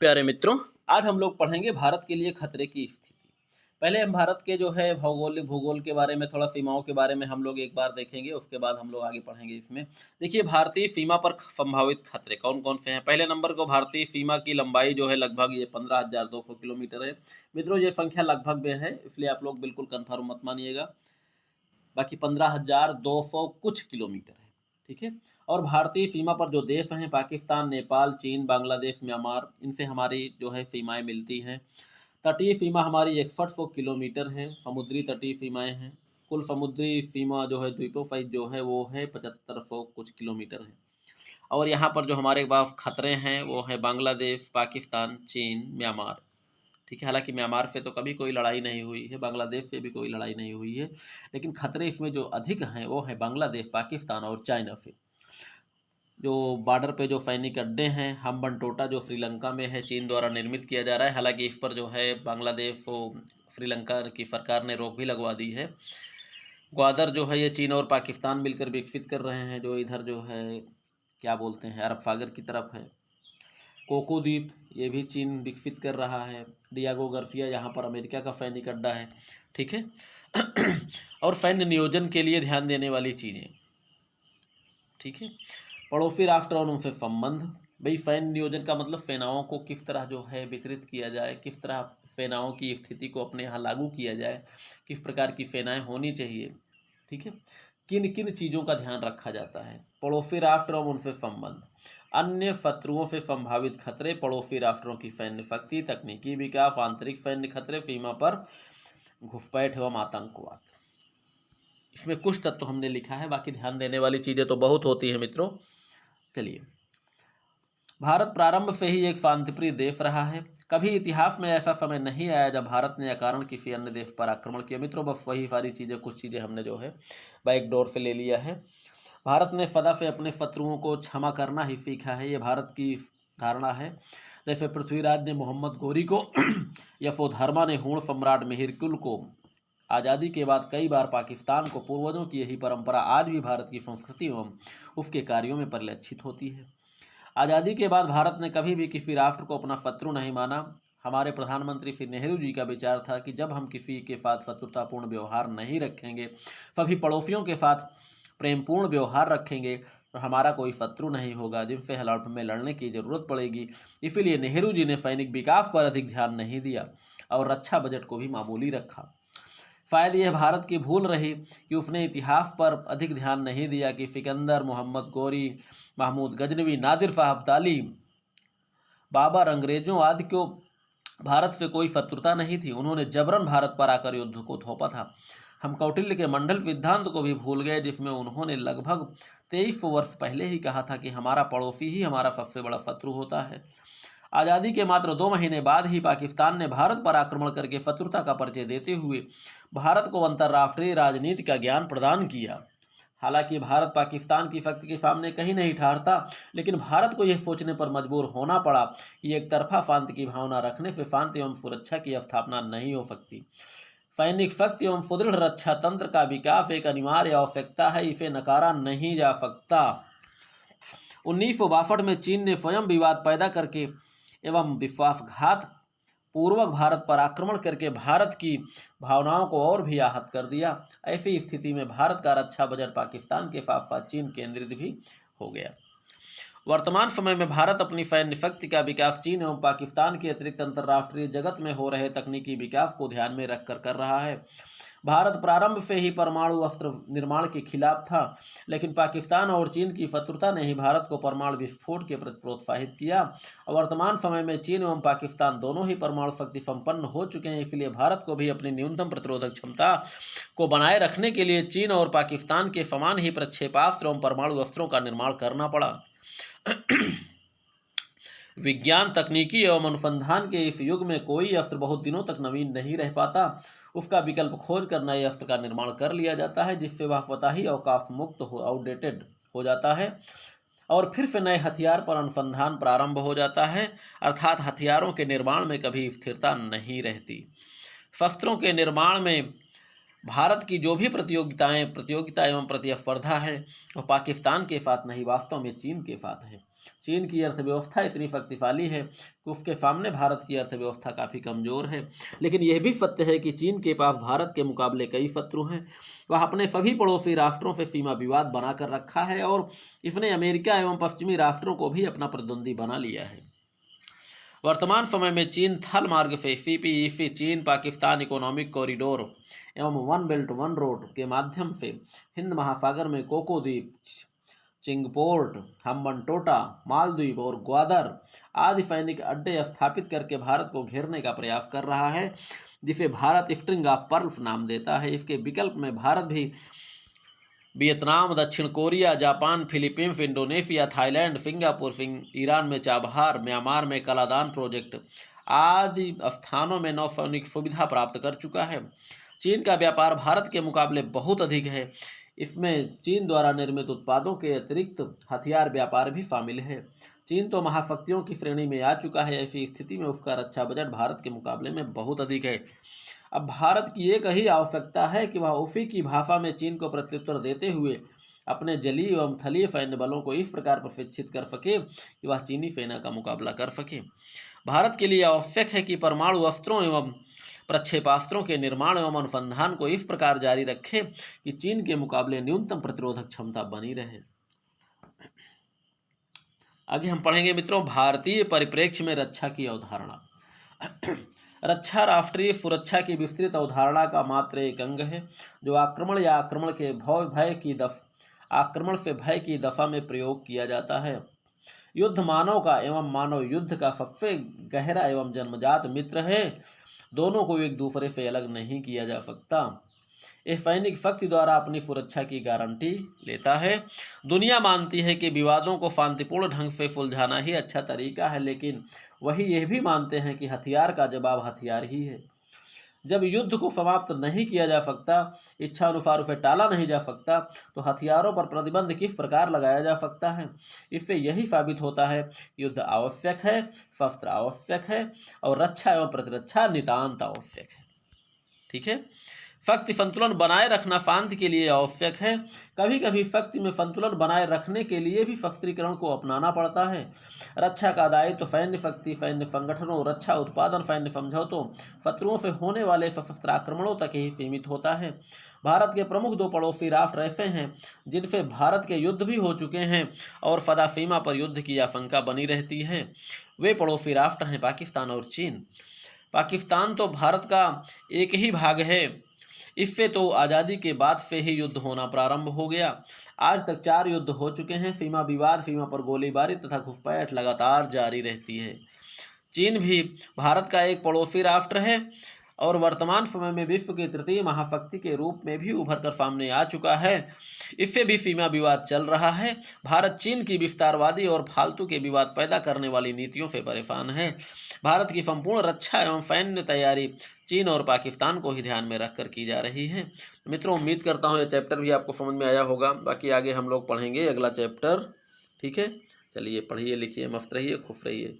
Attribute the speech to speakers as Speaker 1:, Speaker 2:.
Speaker 1: प्यारे मित्रों, आज हम लोग पढ़ेंगे भारत के लिए खतरे की स्थिति। पहले हम भारत के जो है भौगोलिक भूगोल के बारे में, थोड़ा सीमाओं के बारे में हम लोग एक बार देखेंगे, उसके बाद हम लोग आगे पढ़ेंगे इसमें। देखिए, भारतीय सीमा पर संभावित खतरे कौन-कौन से हैं। पहले नंबर को भारतीय सीमा की लंबाई जो है लगभग ये 15,200 किलोमीटर है। मित्रों, ये संख्या लगभग में है, इसलिए आप लोग बिल्कुल कन्फर्म मत मानिएगा। बाकी 15,200 कुछ किलोमीटर है, ठीक है। और भारतीय सीमा पर जो देश हैं, पाकिस्तान, नेपाल, चीन, बांग्लादेश, म्यांमार, इनसे हमारी जो है सीमाएं मिलती हैं। तटीय सीमा हमारी 6100 किलोमीटर है, समुद्री तटीय सीमाएं हैं। कुल समुद्री सीमा जो है द्वीपों सहित जो है वो है 7500 कुछ किलोमीटर है। और यहाँ पर जो हमारे पास खतरे हैं वो है बांग्लादेश, पाकिस्तान, चीन, म्यांमार, ठीक है। हालांकि म्यांमार से तो कभी कोई लड़ाई नहीं हुई है, बांग्लादेश से भी कोई लड़ाई नहीं हुई है, लेकिन खतरे इसमें जो अधिक हैं वो है बांग्लादेश, पाकिस्तान और चाइना से। जो बॉर्डर पे जो सैनिक अड्डे हैं, हम्बनटोटा जो श्रीलंका में है, चीन द्वारा निर्मित किया जा रहा है। हालांकि इस पर जो है बांग्लादेश को श्रीलंका की सरकार ने रोक भी लगवा दी है। ग्वादर जो है ये चीन और पाकिस्तान मिलकर विकसित कर रहे हैं, जो इधर जो है क्या बोलते हैं अरब सागर की तरफ है। कोको द्वीप ये भी चीन विकसित कर रहा है। डियागो गार्सिया यहाँ पर अमेरिका का सैनिक अड्डा है, ठीक है। और सैन्य नियोजन के लिए ध्यान देने वाली चीज़ें, ठीक है। पड़ोसी राष्ट्र और उनसे संबंध। भाई, सैन्य नियोजन का मतलब सेनाओं को किस तरह जो है वितरित किया जाए, किस तरह सेनाओं की स्थिति को अपने यहाँ लागू किया जाए, किस प्रकार की सेनाएं होनी चाहिए, ठीक है। किन किन चीज़ों का ध्यान रखा जाता है। पड़ोसी राष्ट्र और उनसे संबंध। अन्य शत्रुओं से संभावित खतरे, पड़ोसी राष्ट्रों की सैन्य शक्ति, तकनीकी विकास, आंतरिक सैन्य खतरे, सीमा पर घुसपैठ एवं आतंकवाद। इसमें कुछ तत्व हमने लिखा है, बाकी ध्यान देने वाली चीज़ें तो बहुत होती हैं मित्रों। चलिए, भारत प्रारंभ से ही एक शांतिप्रिय देश रहा है। कभी इतिहास में ऐसा समय नहीं आया जब भारत ने अकारण किसी अन्य देश पर आक्रमण किया। मित्रों, बस वही सारी चीज़ें, कुछ चीज़ें हमने जो है बैकडोर से ले लिया है। भारत ने सदा से अपने शत्रुओं को क्षमा करना ही सीखा है, ये भारत की धारणा है। जैसे पृथ्वीराज ने मोहम्मद गोरी को यशोधर्मा ने हूण सम्राट मिहिरकुल को। आज़ादी के बाद कई बार पाकिस्तान को पूर्वजों की यही परंपरा आज भी भारत की संस्कृति एवं उसके कार्यों में परिलक्षित होती है। आज़ादी के बाद भारत ने कभी भी किसी राष्ट्र को अपना शत्रु नहीं माना। हमारे प्रधानमंत्री श्री नेहरू जी का विचार था कि जब हम किसी के साथ शत्रुतापूर्ण व्यवहार नहीं रखेंगे, सभी पड़ोसियों के साथ प्रेमपूर्ण व्यवहार रखेंगे, तो हमारा कोई शत्रु नहीं होगा जिनसे हमें लड़ने की जरूरत पड़ेगी। इसीलिए नेहरू जी ने सैनिक विकास पर अधिक ध्यान नहीं दिया और रक्षा बजट को भी मामूली रखा। शायद यह भारत की भूल रही कि उसने इतिहास पर अधिक ध्यान नहीं दिया कि सिकंदर, मोहम्मद गोरी, महमूद गजनवी, नादिर साहब ताली, बाबर, अंग्रेजों आदि को भारत से कोई शत्रुता नहीं थी। उन्होंने जबरन भारत पर आकर युद्ध को थोपा था। हम कौटिल्य के मंडल सिद्धांत को भी भूल गए, जिसमें उन्होंने लगभग 23 वर्ष पहले ही कहा था कि हमारा पड़ोसी ही हमारा सबसे बड़ा शत्रु होता है। आज़ादी के मात्र 2 महीने बाद ही पाकिस्तान ने भारत पर आक्रमण करके शत्रुता का परिचय देते हुए भारत को अंतर्राष्ट्रीय राजनीति का ज्ञान प्रदान किया। हालांकि भारत पाकिस्तान की शक्ति के सामने कहीं नहीं ठहरता, लेकिन भारत को यह सोचने पर मजबूर होना पड़ा कि एक तरफा शांति की भावना रखने से शांति एवं सुरक्षा की स्थापना नहीं हो सकती। सैनिक शक्ति एवं सुदृढ़ रक्षा तंत्र का विकास एक अनिवार्य आवश्यकता है, इसे नकारा नहीं जा सकता। 1962 में चीन ने स्वयं विवाद पैदा करके एवं विश्वासघात पूर्वक भारत पर आक्रमण करके भारत की भावनाओं को और भी आहत कर दिया। ऐसी स्थिति में भारत का रक्षा बजट पाकिस्तान के साथ साथ चीन केंद्रित भी हो गया। वर्तमान समय में भारत अपनी सैन्य शक्ति का विकास चीन एवं पाकिस्तान के अतिरिक्त अंतर्राष्ट्रीय जगत में हो रहे तकनीकी विकास को ध्यान में रखकर कर रहा है। भारत प्रारंभ से ही परमाणु अस्त्र निर्माण के खिलाफ था, लेकिन पाकिस्तान और चीन की शत्रुता ने ही भारत को परमाणु विस्फोट के प्रति प्रोत्साहित किया। और वर्तमान समय में चीन एवं पाकिस्तान दोनों ही परमाणु शक्ति संपन्न हो चुके हैं, इसलिए भारत को भी अपनी न्यूनतम प्रतिरोधक क्षमता को बनाए रखने के लिए चीन और पाकिस्तान के समान ही प्रक्षेपास्त्र एवं परमाणु अस्त्रों का निर्माण करना पड़ा। विज्ञान, तकनीकी एवं अनुसंधान के इस युग में कोई अस्त्र बहुत दिनों तक नवीन नहीं रह पाता। उसका विकल्प खोज कर नए अस्त्र का निर्माण कर लिया जाता है, जिससे वह स्वतः ही अवकाश मुक्त आउटडेटेड हो जाता है और फिर से नए हथियार पर अनुसंधान प्रारंभ हो जाता है। अर्थात हथियारों के निर्माण में कभी स्थिरता नहीं रहती। शस्त्रों के निर्माण में भारत की जो भी प्रतियोगिता एवं प्रतिस्पर्धा है वह पाकिस्तान के साथ नहीं, वास्तव में चीन के साथ है। चीन की अर्थव्यवस्था इतनी शक्तिशाली है कि उसके सामने भारत की अर्थव्यवस्था काफ़ी कमज़ोर है। लेकिन यह भी सत्य है कि चीन के पास भारत के मुकाबले कई शत्रु हैं। वह अपने सभी पड़ोसी राष्ट्रों से सीमा विवाद बनाकर रखा है और इसने अमेरिका एवं पश्चिमी राष्ट्रों को भी अपना प्रतिद्वंदी बना लिया है। वर्तमान समय में चीन थल मार्ग से CPEC चीन पाकिस्तान इकोनॉमिक कॉरिडोर एवं वन बेल्ट वन रोड के माध्यम से हिंद महासागर में कोको द्वीप, चिंगपोर्ट, हम्बनटोटा, मालदीव और ग्वादर आदि सैनिक अड्डे स्थापित करके भारत को घेरने का प्रयास कर रहा है, जिसे भारत स्ट्रिंग ऑफ पर्ल्स नाम देता है। इसके विकल्प में भारत भी वियतनाम, दक्षिण Korea, Japan, Philippines, Indonesia, Thailand, Singapore, Iran में चाबहार, म्यांमार में कलादान प्रोजेक्ट आदि स्थानों में नौसैनिक सुविधा प्राप्त कर चुका है। चीन का व्यापार भारत के मुकाबले बहुत अधिक है। इसमें चीन द्वारा निर्मित उत्पादों के अतिरिक्त हथियार व्यापार भी शामिल है। चीन तो महाशक्तियों की श्रेणी में आ चुका है। ऐसी स्थिति में उसका रक्षा बजट भारत के मुकाबले में बहुत अधिक है। अब भारत की एक ही आवश्यकता है कि वह उसी की भाषा में चीन को प्रत्युत्तर देते हुए अपने जलीय एवं थलीय सैन्य बलों को इस प्रकार प्रशिक्षित कर सके कि वह चीनी सेना का मुकाबला कर सके। भारत के लिए आवश्यक है कि परमाणु अस्त्रों एवं प्रक्षेपास्त्रों के निर्माण एवं अनुसंधान को इस प्रकार जारी रखे कि चीन के मुकाबले न्यूनतम प्रतिरोधक क्षमता बनी रहे। आगे हम पढ़ेंगे मित्रों, भारतीय परिप्रेक्ष्य में रक्षा की अवधारणा। रक्षा राष्ट्रीय सुरक्षा की विस्तृत अवधारणा का मात्र एक अंग है, जो आक्रमण या आक्रमण से भय की दशा में प्रयोग किया जाता है। युद्ध मानव का एवं मानव युद्ध का सबसे गहरा एवं जन्मजात मित्र है। दोनों को एक दूसरे से अलग नहीं किया जा सकता। यह सैनिक शक्ति द्वारा अपनी सुरक्षा की गारंटी लेता है। दुनिया मानती है कि विवादों को शांतिपूर्ण ढंग से सुलझाना ही अच्छा तरीका है, लेकिन वही यह भी मानते हैं कि हथियार का जवाब हथियार ही है। जब युद्ध को समाप्त नहीं किया जा सकता, इच्छा अनुसार उसे टाला नहीं जा सकता, तो हथियारों पर प्रतिबंध किस प्रकार लगाया जा सकता है। इससे यही साबित होता है कि युद्ध आवश्यक है, शस्त्र आवश्यक है और रक्षा एवं प्रतिरक्षा नितांत आवश्यक है। ठीक है, शक्ति संतुलन बनाए रखना शांति के लिए आवश्यक है। कभी कभी शक्ति में संतुलन बनाए रखने के लिए भी शस्त्रीकरण को अपनाना पड़ता है। रक्षा का दायित्व सैन्य शक्ति, सैन्य संगठनों, रक्षा उत्पादन, सैन्य समझौतों, शत्रुओं से होने वाले सशस्त्र आक्रमणों तक ही सीमित होता है। भारत के प्रमुख दो पड़ोसी राष्ट्र ऐसे हैं जिनसे भारत के युद्ध भी हो चुके हैं और सदा सीमा पर युद्ध की आशंका बनी रहती है। वे पड़ोसी राष्ट्र हैं पाकिस्तान और चीन। पाकिस्तान तो भारत का एक ही भाग है। इससे तो आज़ादी के बाद से ही युद्ध होना प्रारंभ हो गया। आज तक 4 युद्ध हो चुके हैं। सीमा विवाद, सीमा पर गोलीबारी तथा घुसपैठ लगातार जारी रहती है। चीन भी भारत का एक पड़ोसी राष्ट्र है और वर्तमान समय में विश्व की तृतीय महाशक्ति के रूप में भी उभर कर सामने आ चुका है। इससे भी सीमा विवाद चल रहा है। भारत चीन की विस्तारवादी और फालतू के विवाद पैदा करने वाली नीतियों से परेशान है। भारत की संपूर्ण रक्षा एवं सैन्य तैयारी चीन और पाकिस्तान को ही ध्यान में रखकर की जा रही है। मित्रों, उम्मीद करता हूँ यह चैप्टर भी आपको समझ में आया होगा। बाकी आगे हम लोग पढ़ेंगे अगला चैप्टर। ठीक है, चलिए पढ़िए, लिखिए, मस्त रहिए, खुश रहिए।